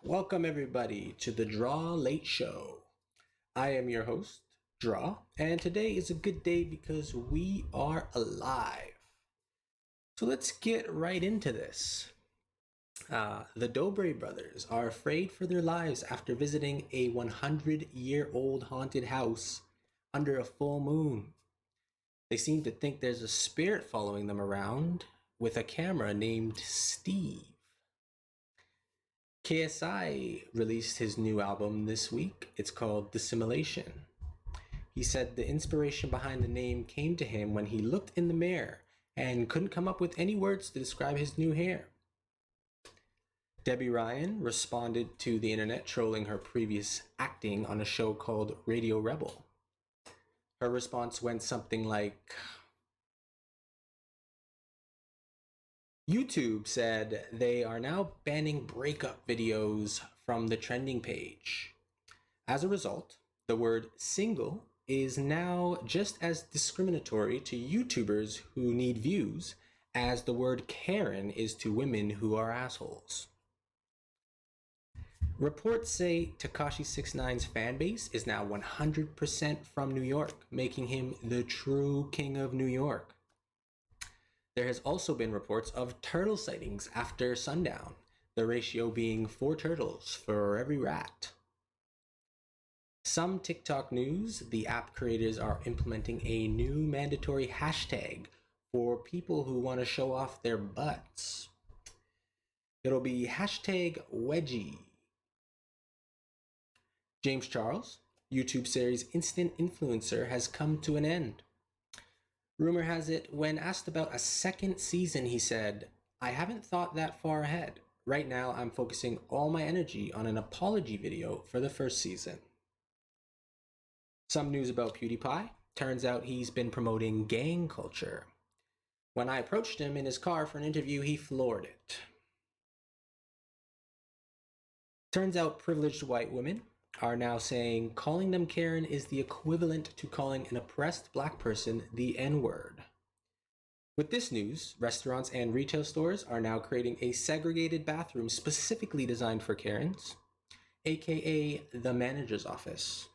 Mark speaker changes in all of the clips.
Speaker 1: Welcome everybody to the Drah Late Show. I am your host, Drah, and today is a good day because we are alive. So let's get right into this. The Dobre brothers are afraid for their lives after visiting a 100-year-old haunted house under a full moon. They seem to think there's a spirit following them around with a camera named Steve. KSI released his new album this week. It's called Dissimulation. He said the inspiration behind the name came to him when he looked in the mirror and couldn't come up with any words to describe his new hair. Debbie Ryan responded to the internet trolling her previous acting on a show called Radio Rebel. Her response went something like, YouTube said they are now banning breakup videos from the trending page. As a result, the word single is now just as discriminatory to YouTubers who need views as the word Karen is to women who are assholes. Reports say Tekashi 69's fanbase is now 100% from New York, making him the true king of New York. There has also been reports of turtle sightings after sundown, the ratio being 4 turtles for every rat. Some TikTok news, the app creators are implementing a new mandatory hashtag for people who want to show off their butts. It'll be hashtag wedgie. James Charles, YouTube series Instant Influencer, has come to an end. Rumor has it, when asked about a second season, he said, "I haven't thought that far ahead. Right now, I'm focusing all my energy on an apology video for the first season." Some news about PewDiePie. Turns out he's been promoting gang culture. When I approached him in his car for an interview, he floored it. Turns out privileged white women are now saying calling them Karen is the equivalent to calling an oppressed black person the N-word. With this news, restaurants and retail stores are now creating a segregated bathroom specifically designed for Karens, aka the manager's office.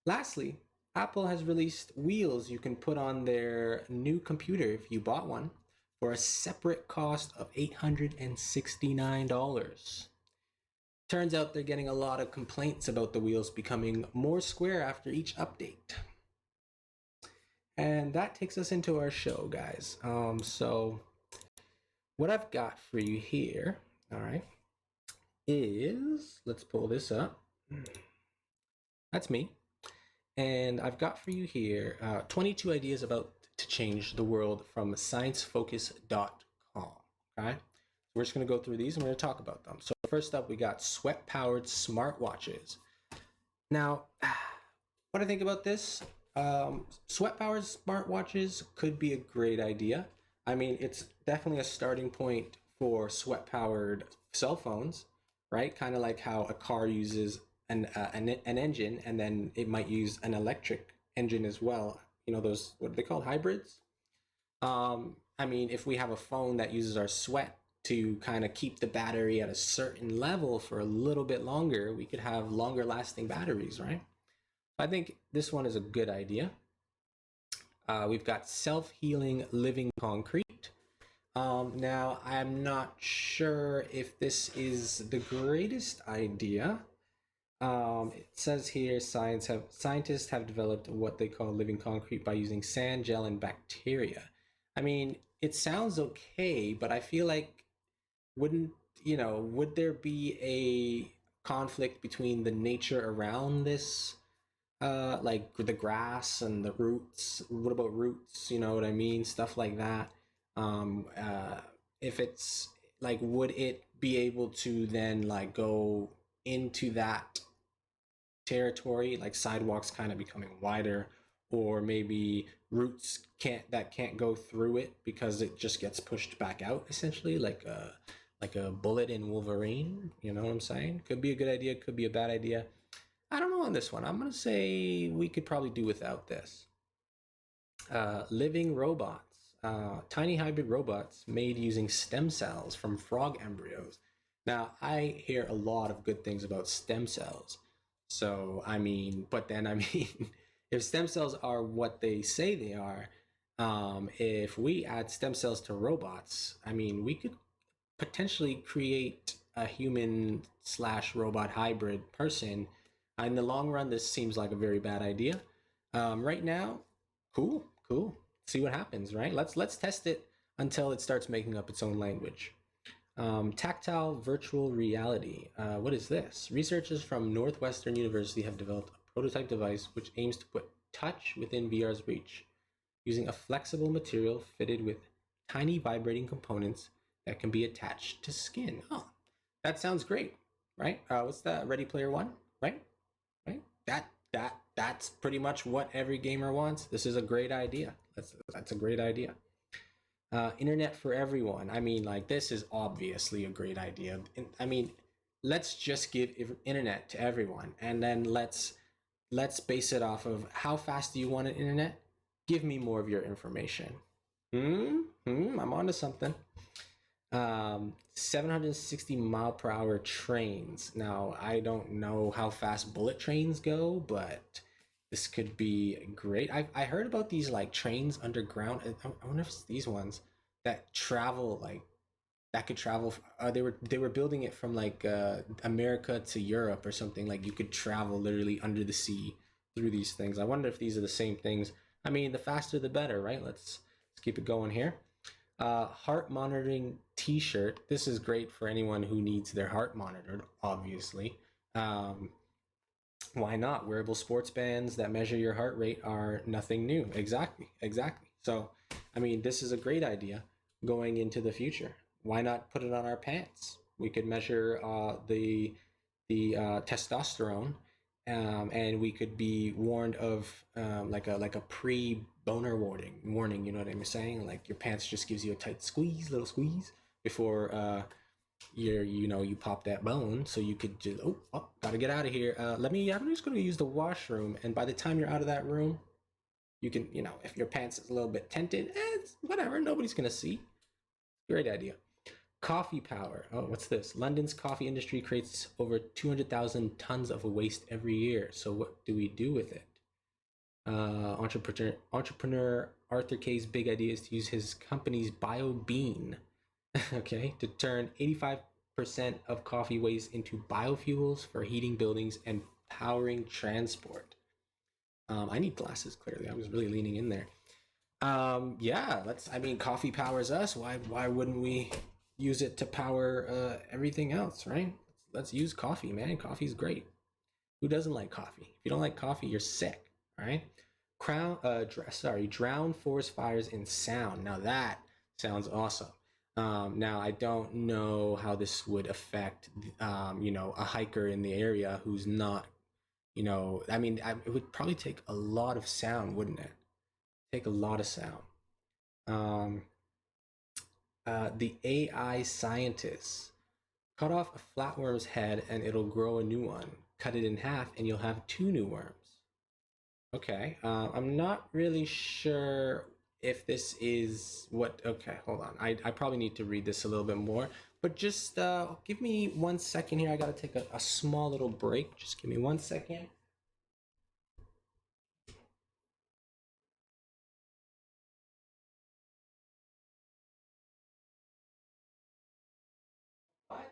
Speaker 1: Lastly, Apple has released wheels you can put on their new computer if you bought one for a separate cost of $869. Turns out they're getting a lot of complaints about the wheels becoming more square after each update. And that takes us into our show, guys. So what I've got for you here, all right, is, let's pull this up. That's me. And I've got for you here 22 ideas about to change the world from sciencefocus.com, okay? We're just going to go through these and we're going to talk about them. So first up, we got sweat-powered smartwatches. Now, what I think about this, sweat-powered smartwatches could be a great idea. I mean, it's definitely a starting point for sweat-powered cell phones, right? Kind of like how a car uses an engine, and then it might use an electric engine as well. You know, those, what are they called, hybrids? I mean, if we have a phone that uses our sweat to kind of keep the battery at a certain level for a little bit longer, we could have longer lasting batteries, right? I think this one is a good idea. We've got self-healing living concrete. Now, I'm not sure if this is the greatest idea. It says here scientists have developed what they call living concrete by using sand, gel, and bacteria. I mean, it sounds okay, but I feel like would there be a conflict between the nature around this, like the grass and the roots? What about roots? You know what I mean? Stuff like that. If it's like, would it be able to then like go into that territory, like sidewalks kind of becoming wider, or maybe roots can't go through it because it just gets pushed back out, essentially like a bullet in Wolverine. You know what I'm saying? Could be a good idea, could be a bad idea. I don't know on this one. I'm gonna say we could probably do without this. Living robots, tiny hybrid robots made using stem cells from frog embryos. Now, I hear a lot of good things about stem cells. So, I mean, but then, I mean, if stem cells are what they say they are, if we add stem cells to robots, I mean, we could potentially create a human slash robot hybrid person. In the long run, this seems like a very bad idea. Right now, cool, cool. See what happens, right? Let's test it until it starts making up its own language. Tactile virtual reality. What is this? Researchers from Northwestern University have developed a prototype device which aims to put touch within VR's reach, using a flexible material fitted with tiny vibrating components that can be attached to skin. Oh, that sounds great, right? What's that? Ready Player One, right? Right? That's pretty much what every gamer wants. This is a great idea. That's a great idea. Internet for everyone. I mean, like, this is obviously a great idea. I mean, let's just give internet to everyone, and then let's base it off of how fast do you want an internet? Give me more of your information. I'm onto something. 760-mile-per-hour trains. Now, I don't know how fast bullet trains go, but this could be great. I heard about these like trains underground. I wonder if it's these ones that travel like that could travel. They were building it from like America to Europe or something. Like you could travel literally under the sea through these things. I wonder if these are the same things. I mean, the faster the better, right? Let's keep it going here. Heart monitoring T-shirt. This is great for anyone who needs their heart monitored. Obviously, why not? Wearable sports bands that measure your heart rate are nothing new. Exactly, exactly. So, I mean, this is a great idea going into the future. Why not put it on our pants? We could measure the testosterone, and we could be warned of like a pre boner warning. You know what I'm saying? Like your pants just gives you a tight squeeze, little squeeze before you pop that bone, so you could just gotta get out of here. I'm just gonna use the washroom, and by the time you're out of that room, you can, if your pants is a little bit tented, it's whatever, nobody's gonna see. Great idea. Coffee power. Oh, what's this? London's coffee industry creates over 200,000 tons of waste every year. So what do we do with it? Entrepreneur Arthur K's big idea is to use his company's BioBean, okay, to turn 85% of coffee waste into biofuels for heating buildings and powering transport. I need glasses, clearly. I was really leaning in there. Yeah, coffee powers us. Why wouldn't we use it to power everything else, right? Let's use coffee, man. Coffee's great. Who doesn't like coffee? If you don't like coffee, you're sick, all right? Drown forest fires in sound. Now that sounds awesome. Now I don't know how this would affect, a hiker in the area who's not, it would probably take a lot of sound, wouldn't it? Take a lot of sound. Um, the AI scientists cut off a flatworm's head and it'll grow a new one. Cut it in half and you'll have two new worms. Okay, I'm not really sure if this is what. Okay, hold on. I probably need to read this a little bit more, but just give me 1 second here. I gotta take a small little break. Just give me 1 second. What?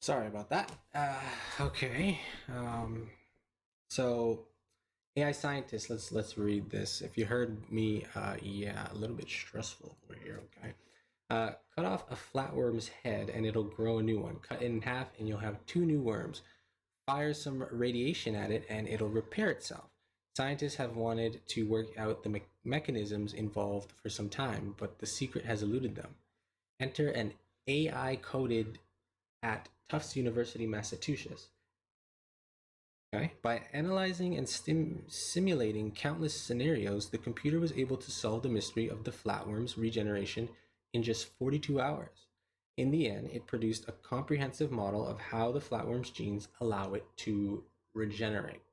Speaker 1: Sorry about that. Okay. So AI scientists. Let's read this. If you heard me, yeah, a little bit stressful over here. Okay. Cut off a flatworm's head and it'll grow a new one. Cut it in half and you'll have two new worms. Fire some radiation at it and it'll repair itself. Scientists have wanted to work out the mechanisms involved for some time, but the secret has eluded them. Enter an AI coded at Tufts University, Massachusetts. Okay. By analyzing and simulating countless scenarios, the computer was able to solve the mystery of the flatworm's regeneration in just 42 hours. In the end, it produced a comprehensive model of how the flatworm's genes allow it to regenerate.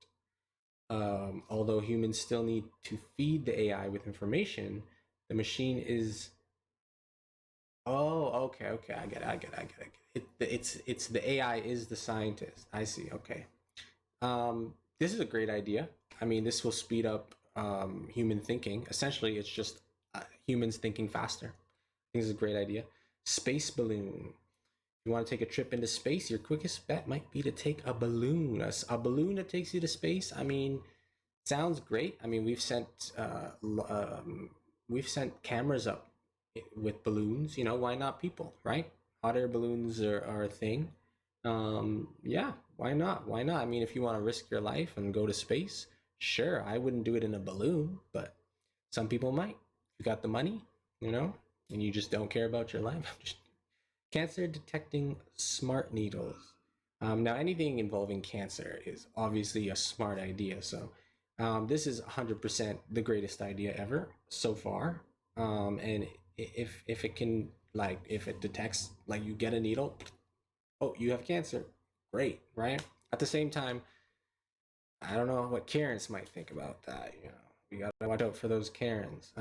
Speaker 1: Although humans still need to feed the AI with information, the machine is. Oh, okay, okay. It's the AI is the scientist. I see. Okay. This is a great idea. I mean, this will speed up human thinking. Essentially, it's just humans thinking faster. I think this is a great idea. Space balloon. If you want to take a trip into space, your quickest bet might be to take a balloon. A balloon that takes you to space. I mean, sounds great. I mean, we've sent cameras up with balloons. You know, why not people, right? Hot air balloons are a thing. Yeah, why not? Why not? I mean, if you want to risk your life and go to space, sure. I wouldn't do it in a balloon, but some people might. You got the money, you know, and you just don't care about your life. Cancer detecting smart needles. Now, anything involving cancer is obviously a smart idea. So, this is 100% the greatest idea ever so far. And if it can, like, if it detects, like, you get a needle, oh, you have cancer, great, right? At the same time, I don't know what Karens might think about that. You know, we gotta watch out for those Karens.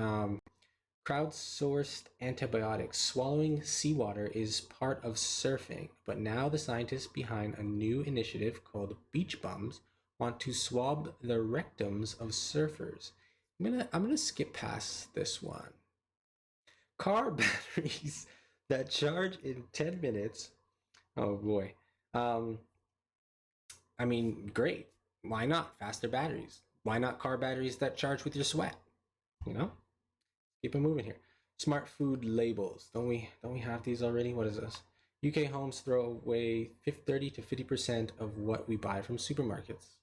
Speaker 1: Crowdsourced antibiotics. Swallowing seawater is part of surfing, but now the scientists behind a new initiative called Beach Bums want to swab the rectums of surfers. I'm gonna skip past this one. Car batteries that charge in 10 minutes. Oh boy. Um, I mean, great. Why not faster batteries? Why not car batteries that charge with your sweat? You know, keep it moving here. Smart food labels. Don't we have these already? What is this? UK homes throw away 30 to 50% of what we buy from supermarkets.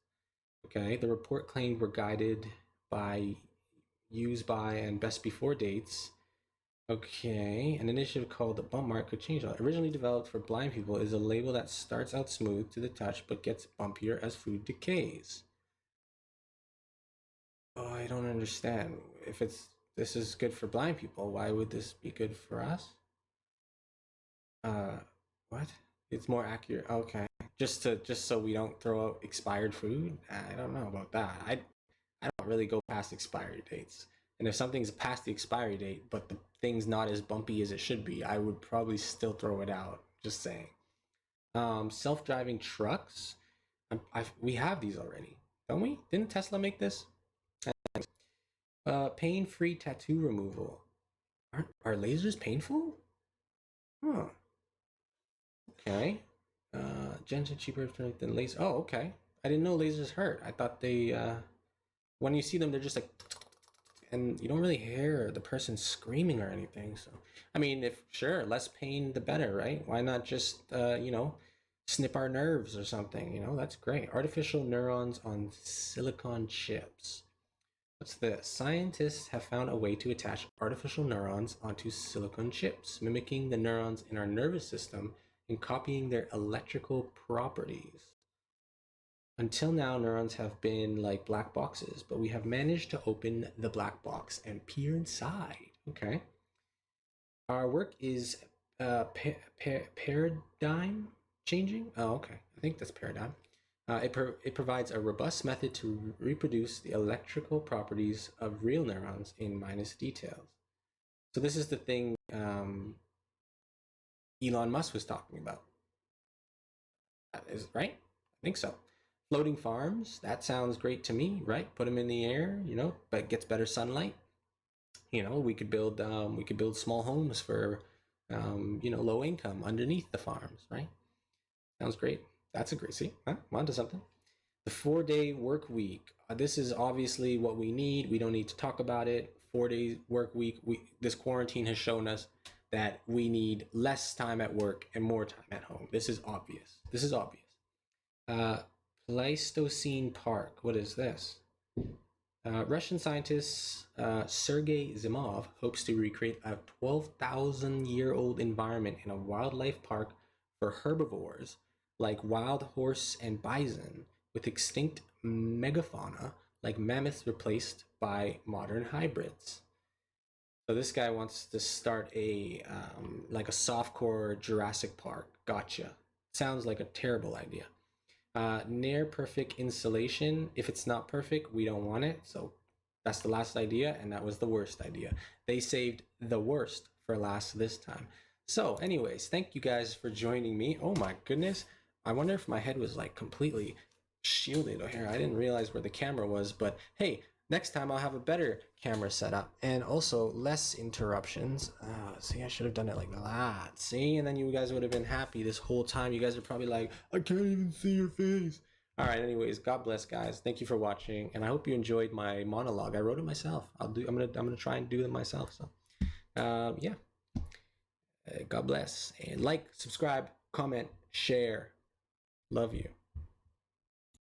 Speaker 1: Okay, the report claimed we're guided by use by and best before dates. Okay, an initiative called the Bump Mark could change all. Originally developed for blind people, is a label that starts out smooth to the touch but gets bumpier as food decays. Oh, I don't understand. If it's this is good for blind people, why would this be good for us? Uh, what? It's more accurate. Okay, just so we don't throw out expired food. I don't know about that. I don't really go past expiry dates. And if something's past the expiry date, but the thing's not as bumpy as it should be, I would probably still throw it out. Just saying. Self-driving trucks. We have these already, don't we? Didn't Tesla make this? Pain-free tattoo removal. Are lasers painful? Huh. Okay. Gents are cheaper than lasers. Oh, okay. I didn't know lasers hurt. I thought they when you see them, they're just like, and you don't really hear the person screaming or anything. So, I mean, if sure, less pain the better, right? Why not just snip our nerves or something? You know, that's great. Artificial neurons on silicon chips. What's this? Scientists have found a way to attach artificial neurons onto silicon chips, mimicking the neurons in our nervous system and copying their electrical properties. Until now, neurons have been like black boxes, but we have managed to open the black box and peer inside. Okay. Our work is paradigm changing. Oh, okay. I think that's paradigm. It provides a robust method to reproduce the electrical properties of real neurons in minus details. So this is the thing Elon Musk was talking about. That is right. I think so. Floating farms. That sounds great to me, right? Put them in the air, you know, but gets better sunlight. You know, we could build small homes for low income underneath the farms, right? Sounds great. That's a great see. Huh? I'm onto something. The 4-day work week. This is obviously what we need. We don't need to talk about it. 4 days work week. This quarantine has shown us that we need less time at work and more time at home. This is obvious. This is obvious. Uh, Pleistocene Park. What is this? Russian scientist Sergei Zimov hopes to recreate a 12,000-year-old environment in a wildlife park for herbivores like wild horse and bison, with extinct megafauna like mammoths replaced by modern hybrids. So this guy wants to start a like a softcore Jurassic Park. Gotcha. Sounds like a terrible idea. Near perfect installation. If it's not perfect, we don't want it. So that's the last idea, and that was the worst idea. They saved the worst for last this time. So, anyways, thank you guys for joining me. Oh my goodness. I wonder if my head was like completely shielded here. I didn't realize where the camera was, but hey, next time I'll have a better camera setup and also less interruptions. See, I should have done it like that. See, and then you guys would have been happy this whole time. You guys are probably like, I can't even see your face. All right. Anyways, God bless, guys. Thank you for watching, and I hope you enjoyed my monologue. I wrote it myself. I'm gonna try and do it myself. So, yeah. God bless, and like, subscribe, comment, share. Love you.